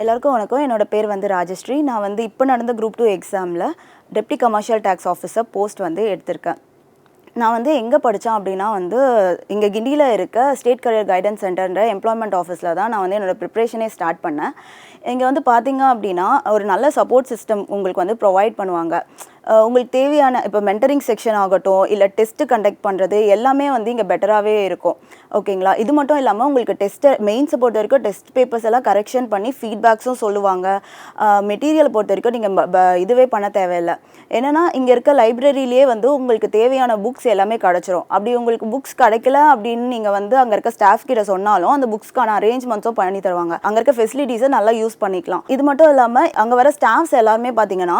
எல்லாருக்கும் வணக்கம். என்னோட பேர் வந்து ராஜஸ்ரீ. நான் வந்து இப்போ நடந்த குரூப் 2 எக்ஸாமில் deputy commercial tax officer post வந்து எடுத்திருக்கேன். நான் வந்து எங்கே படித்தேன் அப்படின்னா வந்து இங்கே கிண்டியில் இருக்க ஸ்டேட் கரியர் கைடன்ஸ் சென்டர்ன்ற எம்ப்ளாய்மெண்ட் ஆஃபீஸில் தான் நான் வந்து என்னோடய ப்ரிப்ரேஷனே ஸ்டார்ட் பண்ணேன். இங்கே வந்து பார்த்திங்க அப்படின்னா ஒரு நல்ல சப்போர்ட் சிஸ்டம் உங்களுக்கு வந்து ப்ரொவைட் பண்ணுவாங்க. உங்களுக்கு தேவையான இப்போ மென்டரிங் செக்ஷன் ஆகட்டும், இல்லை டெஸ்ட்டு கண்டக்ட் பண்ணுறது எல்லாமே வந்து இங்கே பெட்டராகவே இருக்கும். ஓகேங்களா? இது மட்டும் இல்லாமல் உங்களுக்கு மெயின்ஸை பொறுத்த வரைக்கும் டெஸ்ட் பேப்பர்ஸ் எல்லாம் கரெக்ஷன் பண்ணி ஃபீட்பேக்ஸும் சொல்லுவாங்க. மெட்டீரியலை பொறுத்த வரைக்கும் நீங்கள் இதுவே பண்ண தேவையில்லை. என்னென்னா இங்கே இருக்க லைப்ரரியிலே வந்து உங்களுக்கு தேவையான புக்ஸ் எல்லாமே கிடச்சிரும். அப்படி உங்களுக்கு புக்ஸ் கிடைக்கல அப்படின்னு நீங்கள் வந்து அங்கே இருக்க ஸ்டாஃப் கிட்ட சொன்னாலும் அந்த புக்ஸ்க்கான அரேஞ்ச்மெண்ட்ஸும் பண்ணி தருவாங்க. அங்கே இருக்க ஃபெசிலிட்டிஸை நல்லா யூஸ் பண்ணிக்கலாம். இது மட்டும் இல்லாமல் அங்கே வர ஸ்டாஃப்ஸ் எல்லாருமே பார்த்தீங்கன்னா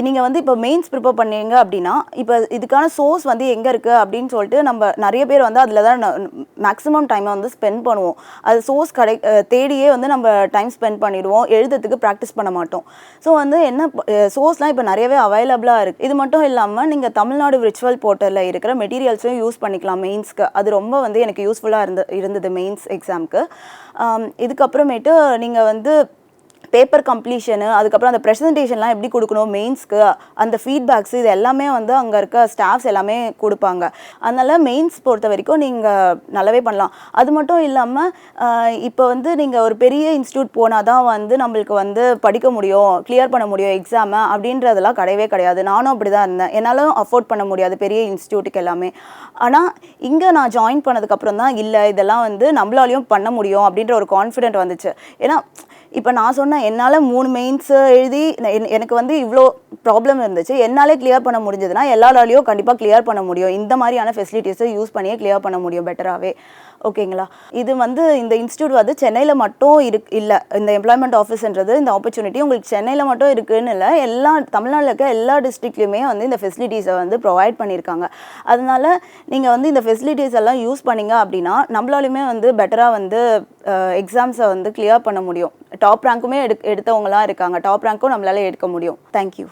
நீங்கள் வந்து இப்போ மெயின்ஸ் ப்ரிப்பேர் பண்ணீங்க அப்படின்னா இப்போ இதுக்கான சோர்ஸ் வந்து எங்கே இருக்குது அப்படின்னு சொல்லிட்டு நம்ம நிறைய பேர் வந்து அதில் தான் மேக்ஸிமம் டைமை வந்து ஸ்பெண்ட் பண்ணுவோம். அது சோர்ஸ் தேடியே வந்து நம்ம டைம் ஸ்பெண்ட் பண்ணிடுவோம். எழுதுறதுக்கு ப்ராக்டிஸ் பண்ண மாட்டோம். ஸோ வந்து என்ன சோர்ஸ்லாம் இப்போ நிறையவே அவைலபிளாக இருக்குது. இது மட்டும் இல்லாமல் நீங்கள் தமிழ்நாடு விர்ச்சுவல் போர்ட்டலில் இருக்கிற மெட்டீரியல்ஸையும் யூஸ் பண்ணிக்கலாம் மெயின்ஸ்க்கு. அது ரொம்ப வந்து எனக்கு யூஸ்ஃபுல்லாக இருந்தது மெயின்ஸ் எக்ஸாமுக்கு. இதுக்கப்புறமேட்டு நீங்கள் வந்து பேப்பர் கம்ப்ளீஷனு, அதுக்கப்புறம் அந்த ப்ரெசன்டேஷன்லாம் எப்படி கொடுக்கணும் மெயின்ஸ்க்கு, அந்த ஃபீட்பேக்ஸு இது எல்லாமே வந்து அங்கே இருக்க ஸ்டாஃப்ஸ் எல்லாமே கொடுப்பாங்க. அதனால் மெயின்ஸ் பொறுத்த வரைக்கும் நீங்கள் நல்லாவே பண்ணலாம். அது மட்டும் இல்லாமல் இப்போ வந்து நீங்கள் ஒரு பெரிய இன்ஸ்டியூட் போனால் தான் வந்து நம்மளுக்கு வந்து படிக்க முடியும், கிளியர் பண்ண முடியும் எக்ஸாமை அப்படின்றதெல்லாம் கிடையவே கிடையாது. நானும் அப்படி தான் இருந்தேன். என்னாலும் அஃபோர்ட் பண்ண முடியாது பெரிய இன்ஸ்டியூட்டுக்கு எல்லாமே. ஆனால் இங்கே நான் ஜாயின் பண்ணதுக்கப்புறம் தான் இல்லை இதெல்லாம் வந்து நம்மளாலையும் பண்ண முடியும் அப்படின்ற ஒரு கான்ஃபிடென்ட் வந்துச்சு. ஏன்னா இப்போ நான் சொன்னேன் என்னால் 3 மெயின்ஸு எழுதி எனக்கு வந்து இவ்வளோ ப்ராப்ளம் இருந்துச்சு. என்னாலே கிளியர் பண்ண முடிஞ்சதுன்னா எல்லாராலையும் கண்டிப்பாக கிளியர் பண்ண முடியும். இந்த மாதிரியான ஃபெசிலிட்டிஸை யூஸ் பண்ணியே கிளியர் பண்ண முடியும் பெட்டராகவே. ஓகேங்களா? இது வந்து இந்த இன்ஸ்டியூட் வந்து சென்னையில் மட்டும் இல்லை. இந்த எம்ப்ளாய்மெண்ட் ஆஃபீஸ்ன்றது இந்த ஆப்பர்ச்சுனிட்டி உங்களுக்கு சென்னையில் மட்டும் இருக்குதுன்னு இல்லை, தமிழ்நாட்டில் இருக்க எல்லா டிஸ்ட்ரிக்ட்லையுமே வந்து இந்த ஃபெசிலிட்டிஸை வந்து ப்ரொவைட் பண்ணியிருக்காங்க. அதனால் நீங்கள் வந்து இந்த ஃபெசிலிட்டிஸ் எல்லாம் யூஸ் பண்ணிங்க அப்படின்னா நம்மளாலுமே வந்து பெட்டராக வந்து எக்ஸாம்ஸை வந்து கிளியர் பண்ண முடியும். டாப் ரேங்க்குமே எடுத்தவங்களாம் இருக்காங்க. டாப் ரேங்க்கும் நம்மளால எடுக்க முடியும். தேங்க்யூ.